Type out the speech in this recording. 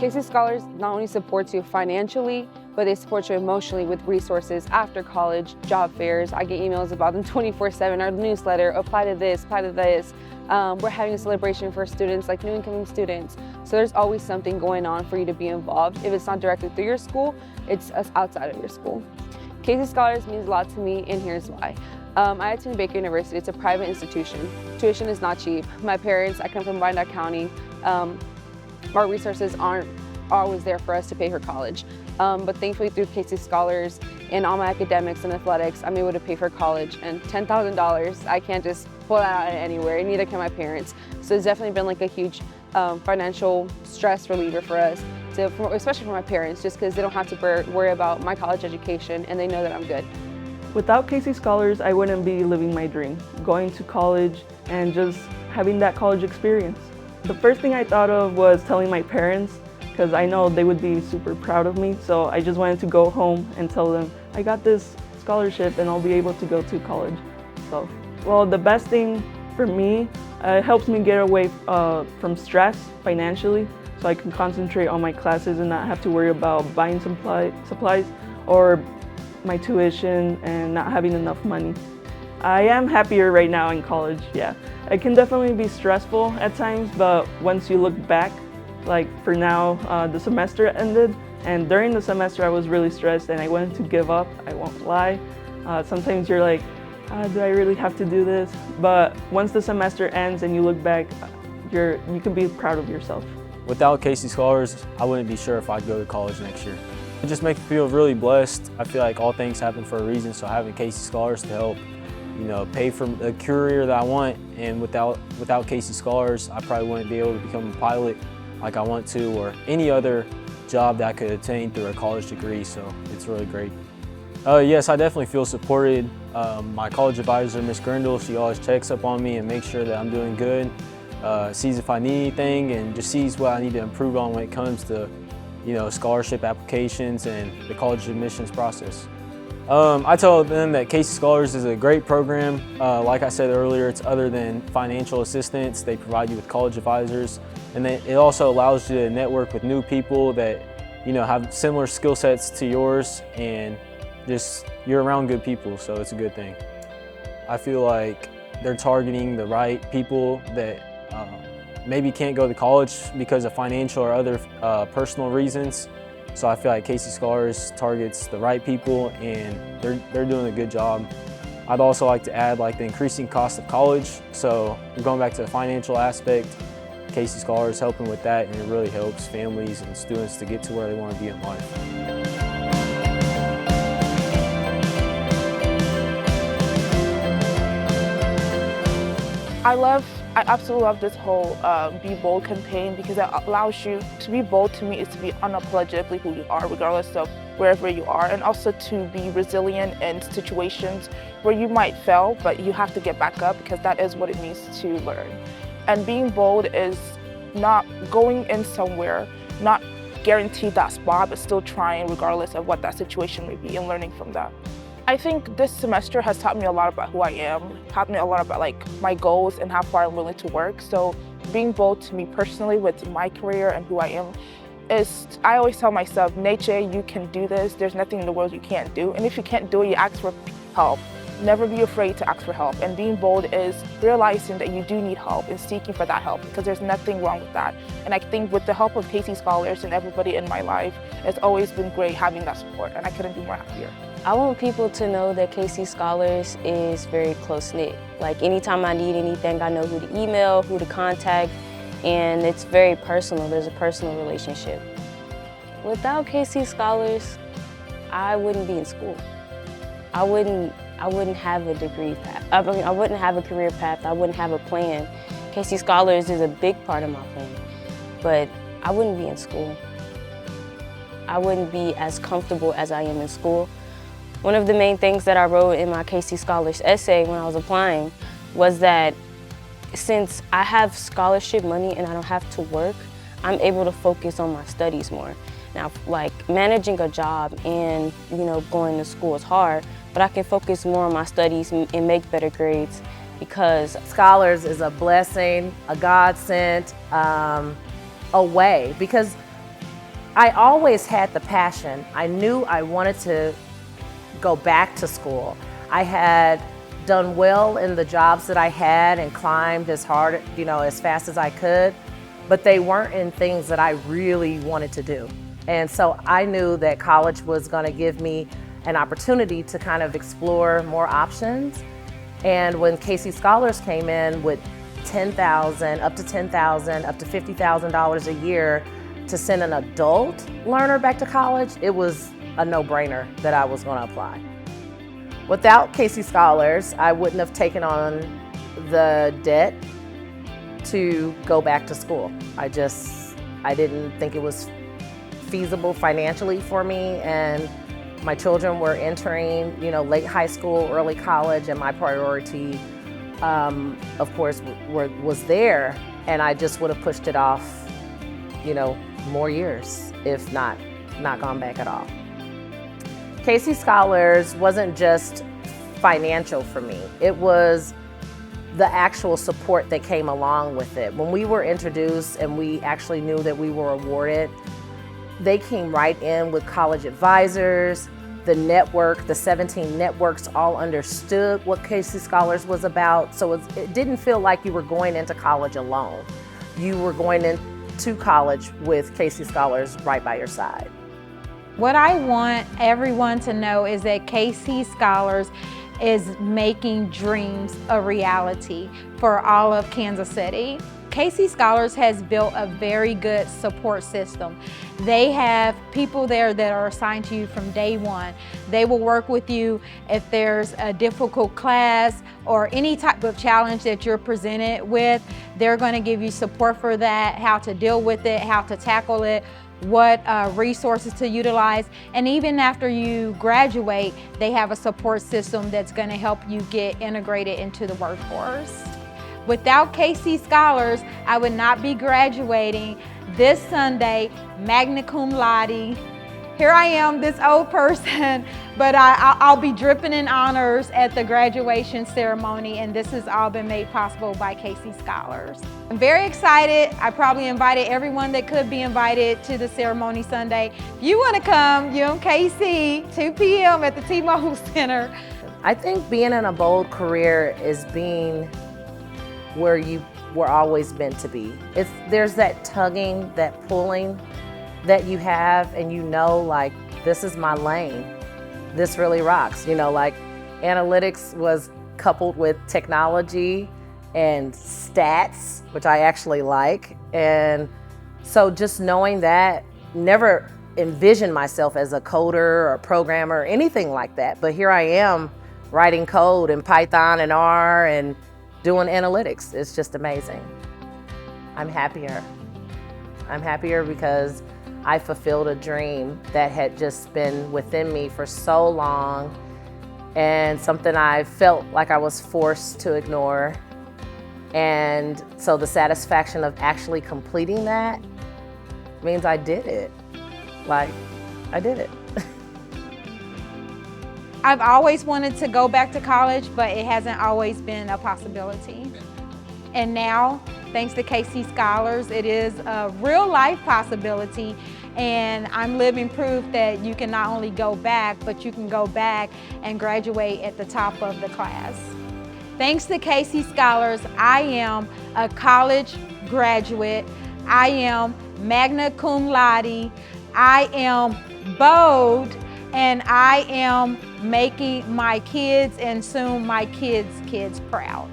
Casey Scholars not only supports you financially, but they support you emotionally with resources after college, job fairs. I get emails about them 24/7, our newsletter, apply to this, apply to this. We're having a celebration for students, like new incoming students. So there's always something going on for you to be involved. If it's not directly through your school, it's outside of your school. Casey Scholars means a lot to me, and here's why. I attend Baker University. It's a private institution. Tuition is not cheap. My parents, I come from Wyandotte County. Our resources aren't always there for us to pay for college. But thankfully through Casey Scholars and all my academics and athletics, I'm able to pay for college. And $10,000, I can't just pull that out anywhere, and neither can my parents. So it's definitely been like a huge financial stress reliever for us, especially for my parents, just because they don't have to worry about my college education and they know that I'm good. Without Casey Scholars, I wouldn't be living my dream, going to college and just having that college experience. The first thing I thought of was telling my parents, because I know they would be super proud of me. So I just wanted to go home and tell them, I got this scholarship and I'll be able to go to college. So, well, the best thing for me, it helps me get away from stress financially, so I can concentrate on my classes and not have to worry about buying supplies or my tuition and not having enough money. I am happier right now in college, yeah. It can definitely be stressful at times, but once you look back, like for now, the semester ended, and during the semester I was really stressed and I wanted to give up, I won't lie. Sometimes you're like, do I really have to do this? But once the semester ends and you look back, you can be proud of yourself. Without Casey Scholars, I wouldn't be sure if I'd go to college next year. It just makes me feel really blessed. I feel like all things happen for a reason, so having Casey Scholars to help, pay for a career that I want, and without Casey Scholars, I probably wouldn't be able to become a pilot like I want to, or any other job that I could attain through a college degree, so it's really great. Yes, I definitely feel supported. My college advisor, Ms. Grindle, she always checks up on me and makes sure that I'm doing good, sees if I need anything, and just sees what I need to improve on when it comes to scholarship applications and the college admissions process. I tell them that Casey Scholars is a great program. Like I said earlier, it's other than financial assistance. They provide you with college advisors, and it also allows you to network with new people that have similar skill sets to yours, and just you're around good people, so it's a good thing. I feel like they're targeting the right people that maybe can't go to college because of financial or other personal reasons. So I feel like Casey Scholars targets the right people, and they're doing a good job. I'd also like to add the increasing cost of college. So going back to the financial aspect, Casey Scholars helping with that, and it really helps families and students to get to where they want to be in life. I absolutely love this whole Be Bold campaign, because it allows you to be bold. To me, is to be unapologetically who you are, regardless of wherever you are, and also to be resilient in situations where you might fail, but you have to get back up, because that is what it means to learn. And being bold is not going in somewhere, not guaranteed that spot, but still trying regardless of what that situation may be, and learning from that. I think this semester has taught me a lot about who I am, taught me a lot about my goals and how far I'm willing to work. So being bold to me personally with my career and who I am is, I always tell myself, Neche, you can do this. There's nothing in the world you can't do. And if you can't do it, you ask for help. Never be afraid to ask for help. And being bold is realizing that you do need help and seeking for that help, because there's nothing wrong with that. And I think with the help of Casey Scholars and everybody in my life, it's always been great having that support, and I couldn't be more happier. I want people to know that Casey Scholars is very close-knit. Anytime I need anything, I know who to email, who to contact, and it's very personal. There's a personal relationship. Without Casey Scholars, I wouldn't be in school. I wouldn't have a degree path. I wouldn't have a career path. I wouldn't have a plan. Casey Scholars is a big part of my plan, but I wouldn't be in school. I wouldn't be as comfortable as I am in school. One of the main things that I wrote in my Casey Scholars essay when I was applying was that since I have scholarship money and I don't have to work, I'm able to focus on my studies more. Now, managing a job and going to school is hard, but I can focus more on my studies and make better grades, because Scholars is a blessing, a godsend, a way, because I always had the passion. I knew I wanted to go back to school. I had done well in the jobs that I had and climbed as hard, as fast as I could, but they weren't in things that I really wanted to do. And so I knew that college was going to give me an opportunity to kind of explore more options. And when Casey Scholars came in with $10,000, up to $10,000, up to $50,000 a year to send an adult learner back to college, it was a no-brainer that I was going to apply. Without Casey Scholars, I wouldn't have taken on the debt to go back to school. I didn't think it was feasible financially for me, and my children were entering, late high school, early college, and my priority, of course, was there, and I just would have pushed it off, more years, if not gone back at all. Casey Scholars wasn't just financial for me. It was the actual support that came along with it. When we were introduced and we actually knew that we were awarded, they came right in with college advisors. The network, the 17 networks all understood what Casey Scholars was about. So it didn't feel like you were going into college alone. You were going into college with Casey Scholars right by your side. What I want everyone to know is that Casey Scholars is making dreams a reality for all of Kansas City. Casey Scholars has built a very good support system. They have people there that are assigned to you from day one. They will work with you if there's a difficult class or any type of challenge that you're presented with. They're going to give you support for that, how to deal with it, how to tackle it, what resources to utilize. And even after you graduate, they have a support system that's going to help you get integrated into the workforce. Without Casey Scholars, I would not be graduating this Sunday, magna cum laude. Here I am, this old person, but I'll be dripping in honors at the graduation ceremony, and this has all been made possible by Casey Scholars. I'm very excited. I probably invited everyone that could be invited to the ceremony Sunday. If you want to come, UMKC, 2 p.m. at the T-Mobile Center. I think being in a bold career is being where you were always meant to be. There's that tugging, that pulling that you have, and like, this is my lane. This really rocks. Like, analytics was coupled with technology and stats, which I actually like. And so just knowing that, never envisioned myself as a coder or a programmer or anything like that. But here I am writing code in Python and R and doing analytics. It's just amazing. I'm happier. I'm happier because I fulfilled a dream that had just been within me for so long, and something I felt like I was forced to ignore. And so the satisfaction of actually completing that means I did it. Like, I did it. I've always wanted to go back to college, but it hasn't always been a possibility. And now, thanks to Casey Scholars, it is a real life possibility. And I'm living proof that you can not only go back, but you can go back and graduate at the top of the class. Thanks to Casey Scholars, I am a college graduate. I am magna cum laude. I am bold. And I am making my kids and soon my kids' kids proud.